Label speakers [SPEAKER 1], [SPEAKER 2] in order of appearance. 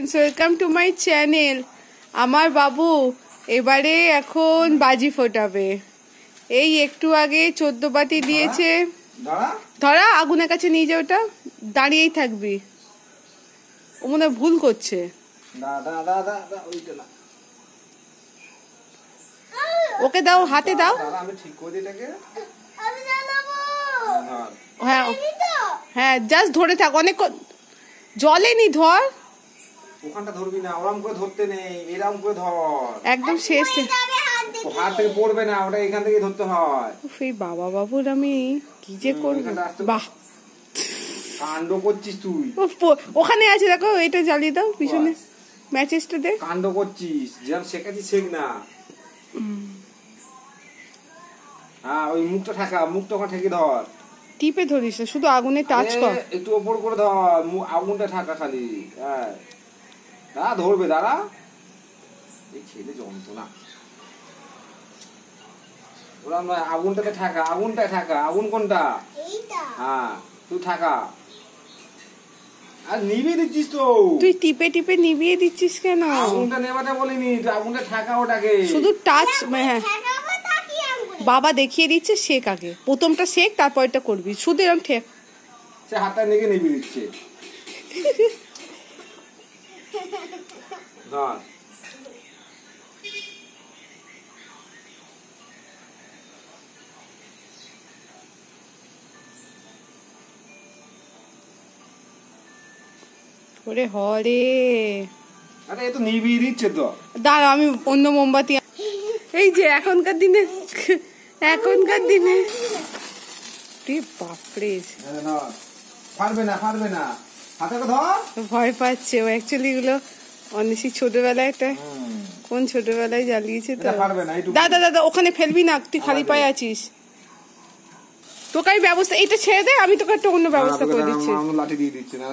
[SPEAKER 1] Friends, welcome to my channel. আমার বাবু এবারে এখন বাজি ফোটাবে। এই একটু আগে 14 বাতি দিয়েছে। ধরা আগুনের কাছে নিয়ে যা, ওটা দাঁড়িয়েই থাকবি। ও মনে হয় ভুল করছে। ওকে দাও, হাতে দাও। হ্যাঁ হ্যাঁ, জাস্ট ধরে থাক। অনেক জলে নি, ধর।
[SPEAKER 2] ওখানটা ধরবি না, ওরকম করে ধরতে নেই, এরকম করে ধর।
[SPEAKER 1] একদম শেষে
[SPEAKER 2] হাত থেকে পড়বে না, ওটা এখান থেকে ধরতে হয়।
[SPEAKER 1] এই বাবা বাবুর আমি কি যে করব। বাহ,
[SPEAKER 2] কাণ্ড করছিস তুই।
[SPEAKER 1] ওখানে আছে, দেখো, এটা জ্বালিয়ে দাও পিছনে, ম্যাচেসটা দে।
[SPEAKER 2] কাণ্ড করছিস, যেমন শেখাচ্ছিস শেখ না। হ্যাঁ, ওই মুখটা ঠাকা, মুখটা ওখানে ঠেকে ধর।
[SPEAKER 1] টিপে ধরিস, শুধু আগুনে টাচ কর।
[SPEAKER 2] একটু ওপর করে ধর, আগুনটা ঠাকা খালি। হ্যাঁ, দাঁড়া, ধরবে, দাঁড়া। এই ছেলে যন্ত্রণা। ওরকম নয়, আগুনটাতে ঠাকা, আগুনটা ঠাকা। আগুন কোনটা? হ্যাঁ, তুই ঠাকা। আর নিভিয়ে দিচ্ছিস তো।
[SPEAKER 1] তুই টিপে টিপে নিভিয়ে দিচ্ছিস কেন?
[SPEAKER 2] আগুনটা নেভাতে বলিনি, আগুনটা ঠাকা ওটাকে।
[SPEAKER 1] শুধু টাচ। হ্যাঁ, বাবা দেখিয়ে দিচ্ছে, শেখ আগে। প্রথমটা শেখ, তারপর এটা করবি। শুধু এরকম ঠেক।
[SPEAKER 2] সে হাতটা নিয়ে নিভিয়ে দিচ্ছে। ধর।
[SPEAKER 1] ওরে হরে,
[SPEAKER 2] আরে এ তো নিভিয়ে দিচ্ছে তো।
[SPEAKER 1] দাঁড়া, আমি অন্য মোমবাতি। এই যে এখনকার দিনে বাপরে,
[SPEAKER 2] পারবে না, পারবে না, হাতে ধর।
[SPEAKER 1] ভয় পাচ্ছে ও। অ্যাকচুয়ালি এগুলো অনেক ছোটবেলায়, একটা কোন ছোটবেলায় জ্বালিয়েছে তো। দাদা দাদা, ওখানে ফেলবি না, তুই খালি পায়ে আছিস। তোকে আমি ব্যবস্থা, এটা ছেড়ে দে, আমি তোকে একটা অন্য ব্যবস্থা করে দিচ্ছি।
[SPEAKER 2] লাঠি দিয়ে দিচ্ছি না।